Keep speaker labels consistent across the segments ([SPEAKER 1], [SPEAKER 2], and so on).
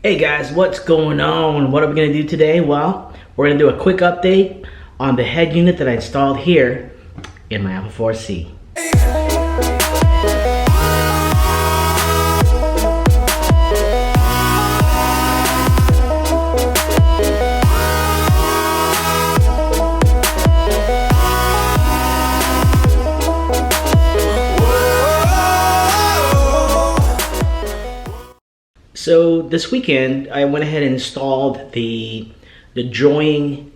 [SPEAKER 1] Hey guys, what's going on? What are we going to do today? Well, we're going to do a quick update on the head unit that I installed here in my Alfa 4C. So this weekend, I went ahead and installed the Joing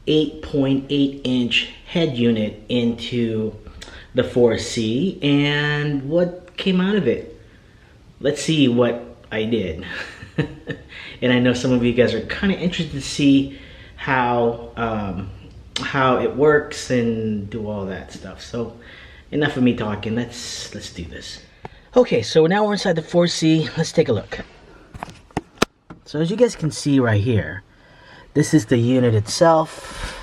[SPEAKER 1] 8.8-inch head unit into the 4C, and what came out of it? Let's see what I did. And I know some of you guys are kind of interested to see how it works and do all that stuff. So enough of me talking. Let's do this. Okay, so now we're inside the 4C. Let's take a look. So as you guys can see right here, this is the unit itself,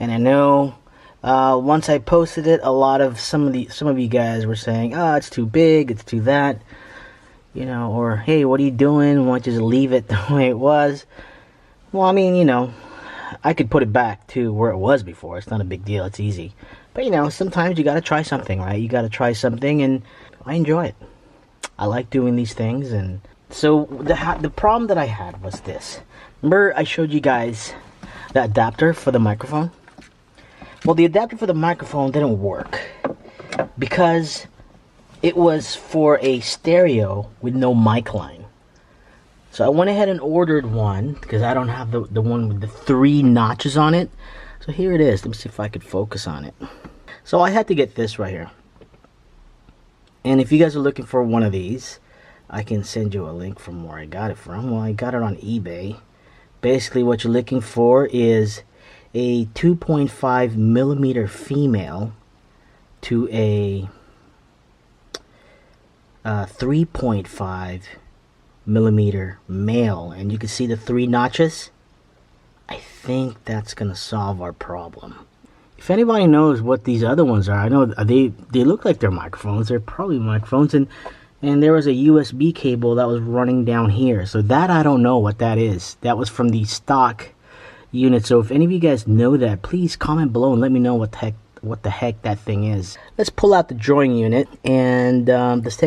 [SPEAKER 1] and I know once I posted it, some of you guys were saying, "Oh, it's too big, it's too that," you know, or "Hey, what are you doing? Why don't you just leave it the way it was?" Well, I mean, you know, I could put it back to where it was before. It's not a big deal. It's easy, but you know, sometimes you got to try something, right? You got to try something, and I enjoy it. I like doing these things, and so the problem that I had was this. Remember I showed you guys the adapter for the microphone? Well, the adapter for the microphone didn't work because it was for a stereo with no mic line. So I went ahead and ordered one because I don't have the one with the 3 notches on it. So here it is. Let me see if I could focus on it. So I had to get this right here. And if you guys are looking for one of these, I can send you a link from where I got it from. Well, I got it on eBay. Basically, what you're looking for is a 2.5 millimeter female to a 3.5 millimeter male. And you can see the 3 notches. I think that's going to solve our problem. If anybody knows what these other ones are, I know they look like they're microphones. They're probably microphones, and there was a USB cable that was running down here. So that I don't know what that is. That was from the stock unit. So if any of you guys know that, please comment below and let me know what the heck that thing is. Let's pull out the Joing unit and let's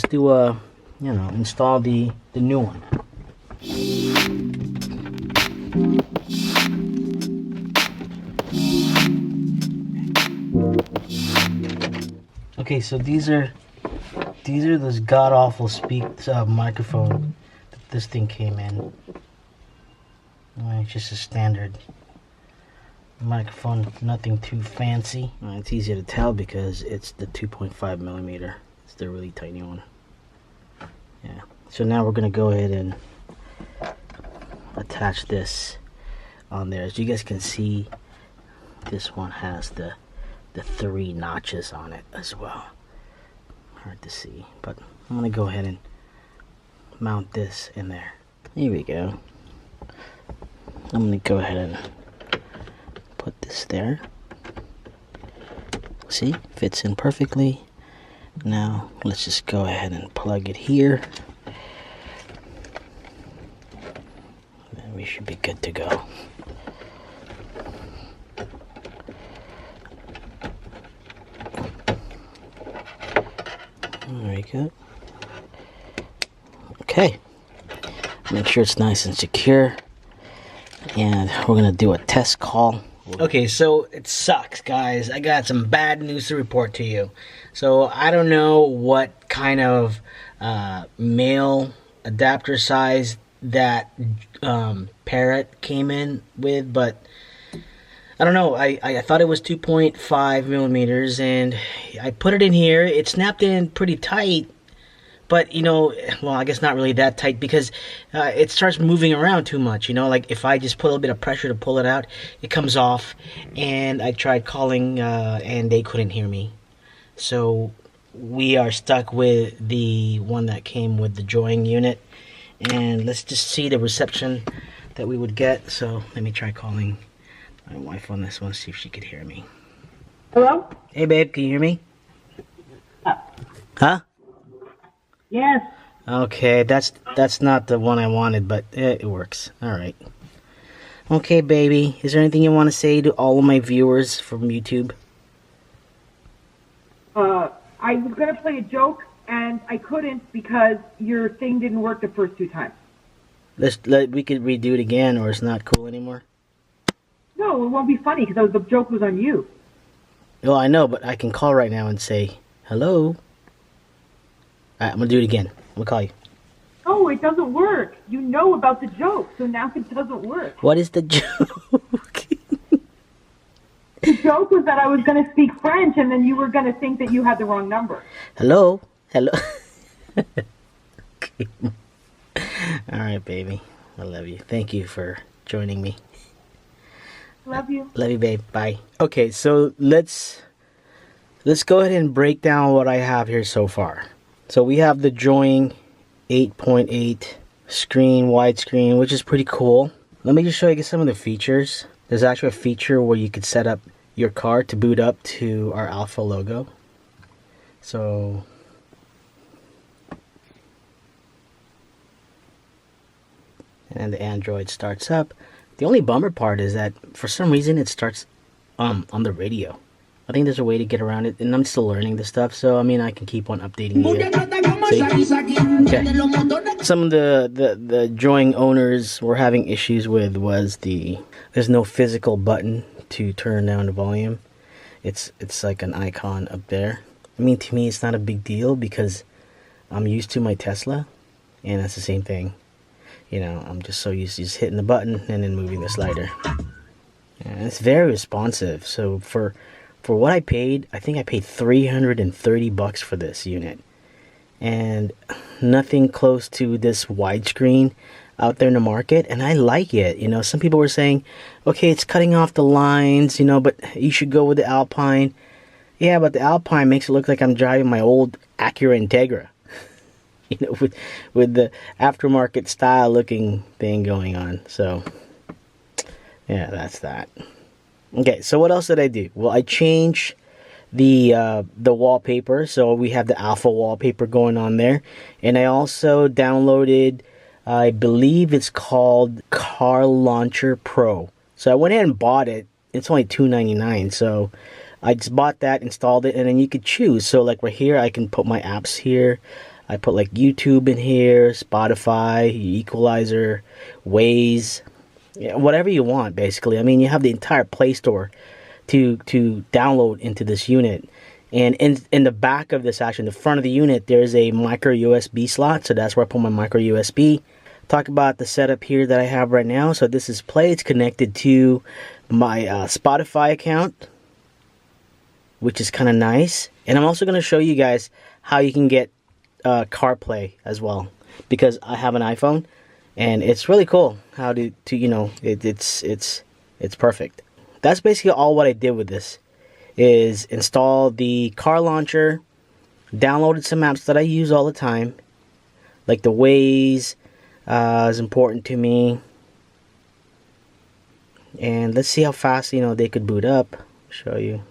[SPEAKER 1] do a, you know, install the new one. Okay, so these are those god-awful microphone that this thing came in. It's just a standard microphone, nothing too fancy. It's easy to tell because it's the 2.5 millimeter. It's the really tiny one. Yeah. So now we're gonna go ahead and attach this on there. As you guys can see, this one has the 3 notches on it as well. Hard to see, but I'm gonna go ahead and mount this in there. Here we go. I'm gonna go ahead and put this there. See, fits in perfectly. Now let's just go ahead and plug it here, and we should be good to go. There we go. Okay. Make sure it's nice and secure. And we're going to do a test call. Okay, so it sucks, guys. I got some bad news to report to you. So I don't know what kind of male adapter size that Parrot came in with, but I don't know. I thought it was 2.5 millimeters, and I put it in here. It snapped in pretty tight, but you know, well, I guess not really that tight because it starts moving around too much. You know, like if I just put a little bit of pressure to pull it out, it comes off. And I tried calling, and they couldn't hear me. So we are stuck with the one that came with the Joing unit, and let's just see the reception that we would get. So let me try calling my wife on this one, see if she could hear me.
[SPEAKER 2] Hello?
[SPEAKER 1] Hey babe, can you hear me? Huh?
[SPEAKER 2] Yes.
[SPEAKER 1] Okay, that's not the one I wanted, but it works. All right. Okay, baby. Is there anything you want to say to all of my viewers from YouTube?
[SPEAKER 2] I was gonna play a joke and I couldn't because your thing didn't work the first two times.
[SPEAKER 1] We could redo it again, or it's not cool anymore.
[SPEAKER 2] No, it won't be funny because the joke was on you.
[SPEAKER 1] Well, I know, but I can call right now and say hello. All right, I'm gonna do it again. I'm gonna call you.
[SPEAKER 2] No, it doesn't work. You know about the joke, so now it doesn't work.
[SPEAKER 1] What is the joke?
[SPEAKER 2] The joke was that I was going to speak French and then you were going to think that you had the wrong number.
[SPEAKER 1] Hello, hello. Okay. All right, baby. I love you. Thank you for joining me.
[SPEAKER 2] Love you.
[SPEAKER 1] Love you, babe. Bye. Okay, so let's go ahead and break down what I have here so far. So we have the Join 8.8 screen, widescreen, which is pretty cool. Let me just show you some of the features. There's actually a feature where you could set up your car to boot up to our Alfa logo. So and the Android starts up. The only bummer part is that for some reason it starts on the radio. I think there's a way to get around it, and I'm still learning this stuff, so I mean I can keep on updating you. Okay. Some of the drawing owners were having issues with was there's no physical button to turn down the volume. It's like an icon up there. I mean, to me it's not a big deal because I'm used to my Tesla, and that's the same thing. You know, I'm just so used to just hitting the button and then moving the slider. And it's very responsive. So for what I paid, I think I paid $330 for this unit. And nothing close to this widescreen out there in the market, and I like it. You know, some people were saying, okay, it's cutting off the lines, you know, but you should go with the Alpine. Yeah, but the Alpine makes it look like I'm driving my old Acura Integra. You know, with the aftermarket style looking thing going on. So yeah, that's that. Okay, so what else did I do? Well, I changed the wallpaper, so we have the Alpha wallpaper going on there, and I also downloaded, I believe it's called Car Launcher Pro. So I went ahead and bought it. It's only $2.99, so I just bought that, installed it, and then you could choose. So like right here, I can put my apps here. I put like YouTube in here, Spotify, Equalizer, Waze, yeah, whatever you want basically. I mean, you have the entire Play Store to download into this unit. And in the back of this, actually in the front of the unit, there's a micro USB slot, so that's where I put my micro USB. Talk about the setup here that I have right now. So this is Play. It's connected to my Spotify account, which is kind of nice. And I'm also going to show you guys how you can get CarPlay as well, because I have an iPhone, and it's really cool how to you know, it's perfect. That's basically all what I did with this, is install the car launcher, downloaded some apps that I use all the time, like the Waze is important to me, and let's see how fast, you know, they could boot up. Show you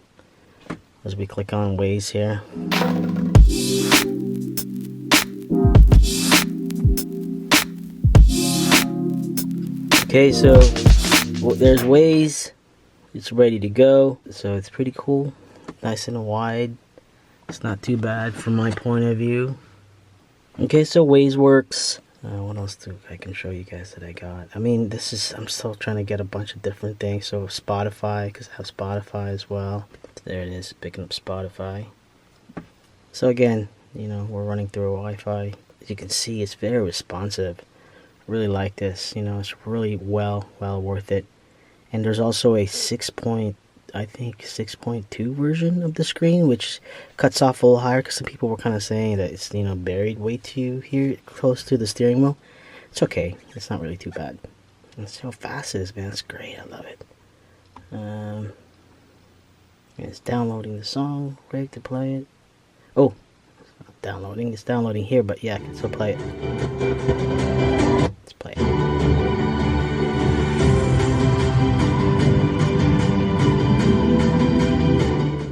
[SPEAKER 1] as we click on Waze here. Okay, so there's Waze. It's ready to go. So it's pretty cool. Nice and wide. It's not too bad from my point of view. Okay, so Waze works. What else I can show you guys that I got? I mean, I'm still trying to get a bunch of different things. So Spotify, because I have Spotify as well. There it is, picking up Spotify. So again, you know, we're running through a Wi-Fi. As you can see, it's very responsive. Really like this, you know, it's really well worth it. And there's also a 6.2 version of the screen, which cuts off a little higher, because some people were kind of saying that it's, you know, buried way too here close to the steering wheel. It's okay, it's not really too bad. Let's see how fast it is, man. It's great, I love it. It's downloading the song, ready to play it. Oh, it's not downloading, it's downloading here, but yeah, I can still play it. Let's play it.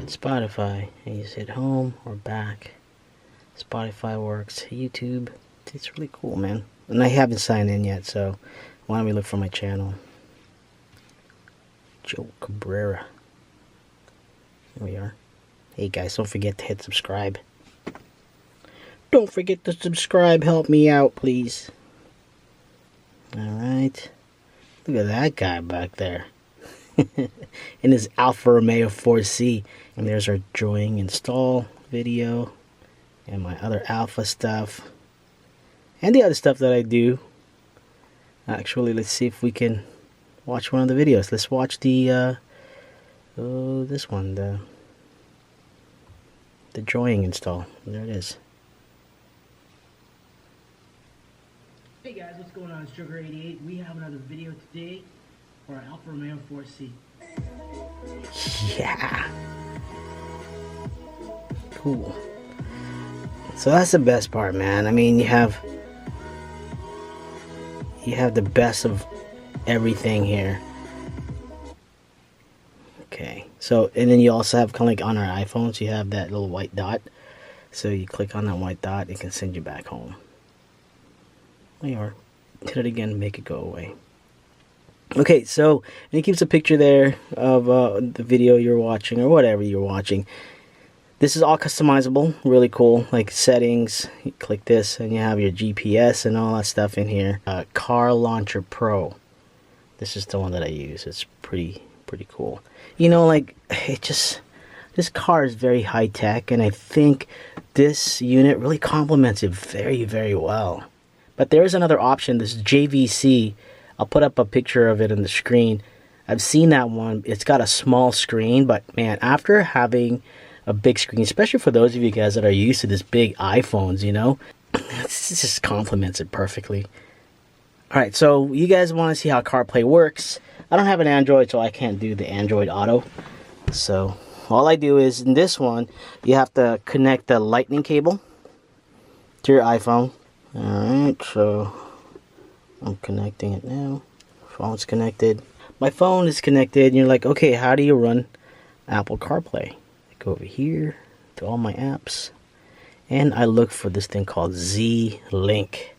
[SPEAKER 1] It's Spotify, and you just hit home or back. Spotify works. YouTube, It's really cool, man. And I haven't signed in yet, so why don't we look for my channel? Joe Cabrera. Here we are. Hey guys, don't forget to hit subscribe. Don't forget to subscribe. Help me out, please. Alright. Look at that guy back there. In his Alfa Romeo 4C. And there's our drawing install video. And my other Alpha stuff. And the other stuff that I do. Actually, let's see if we can watch one of the videos. Let's watch the this one, the drawing install. There it is. Hey guys, what's going on? It's Sugar88. We have another video today for our Alfa Romeo 4C. Yeah. Cool. So that's the best part, man. I mean, you have the best of everything here. Okay, so and then you also have kind of like on our iPhones, you have that little white dot. So you click on that white dot, it can send you back home. There you are. Hit it again, make it go away. Okay, so and it keeps a picture there of the video you're watching or whatever you're watching. This is all customizable, really cool. Like settings, you click this and you have your GPS and all that stuff in here. Car Launcher Pro. This is the one that I use. It's pretty cool. You know, like this car is very high tech, and I think this unit really complements it very well. But there is another option. This JVC. I'll put up a picture of it on the screen. I've seen that one. It's got a small screen, but man, after having a big screen, especially for those of you guys that are used to this big iPhones, you know, this just complements it perfectly. Alright, so you guys want to see how CarPlay works. I don't have an Android, so I can't do the Android Auto. So all I do is, in this one, you have to connect the lightning cable to your iPhone. Alright, so I'm connecting it now. Phone's connected. My phone is connected, and you're like, okay, how do you run Apple CarPlay? Go over here to all my apps, and I look for this thing called Z-Link.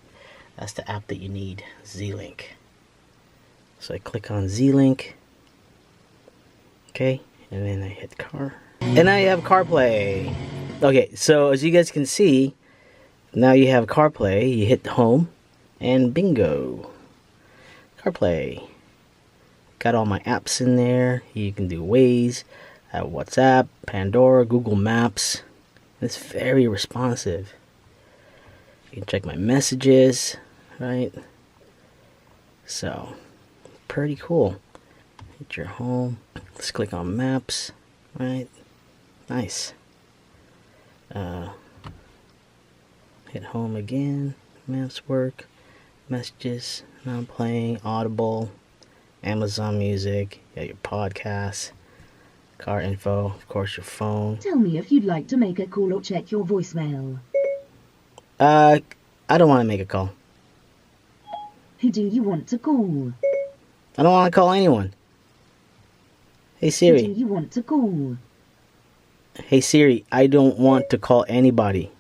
[SPEAKER 1] That's the app that you need, Z-Link. So I click on Z-Link. Okay, and then I hit car. And I have CarPlay. Okay, so as you guys can see, now you have CarPlay. You hit home, and bingo. CarPlay. Got all my apps in there. You can do Waze, WhatsApp, Pandora, Google Maps. It's very responsive. You can check my messages, right? So, pretty cool. Hit your home. Let's click on Maps, right? Nice. Hit home again. Maps work. Messages. Now I'm playing Audible, Amazon Music. You got your podcasts. Car info, of course, your phone.
[SPEAKER 3] Tell me if you'd like to make a call or check your voicemail.
[SPEAKER 1] I don't want to make a call.
[SPEAKER 3] Who do you want to call?
[SPEAKER 1] I don't want to call anyone. Hey Siri.
[SPEAKER 3] Who do you want to call?
[SPEAKER 1] Hey Siri, I don't want to call anybody.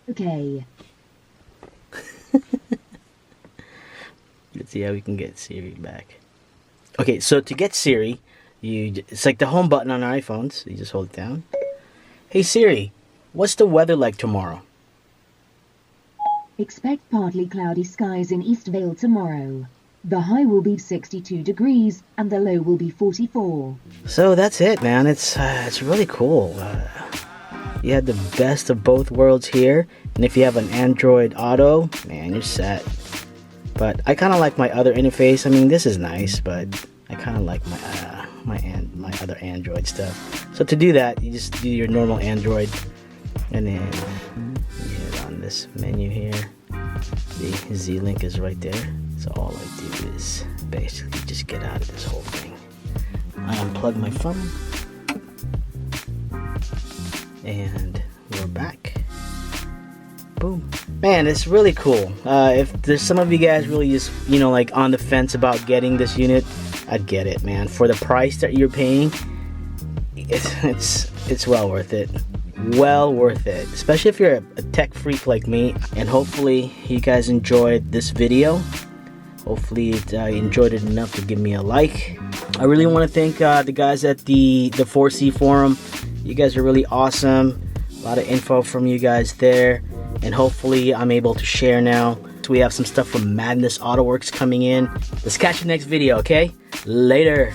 [SPEAKER 3] Okay.
[SPEAKER 1] Let's see how we can get Siri back. Okay, so to get Siri, it's like the home button on our iPhones. You just hold it down. Hey Siri, what's the weather like tomorrow?
[SPEAKER 3] Expect partly cloudy skies in East Vale tomorrow. The high will be 62 degrees and the low will be 44.
[SPEAKER 1] So that's it, man. It's really cool. You have the best of both worlds here, and if you have an Android Auto, man, you're set. But I kind of like my other interface. I mean, this is nice, but I kind of like my other Android stuff. So to do that, you just do your normal Android, and then you hit on this menu here. The Z-Link is right there. So all I do is basically just get out of this whole thing. I unplug my phone, and we're back. Boom. Man, it's really cool. If there's some of you guys really just, you know, like on the fence about getting this unit, I'd get it, man. For the price that you're paying, it's well worth it. well worth it, especially if you're a tech freak like me. And hopefully you guys enjoyed this video. Hopefully you enjoyed it enough to give me a like. I really want to thank the guys at the 4C forum. You guys are really awesome. A lot of info from you guys there, and hopefully I'm able to share now. So we have some stuff from Madness Autoworks coming in. Let's catch you next video, okay? Later.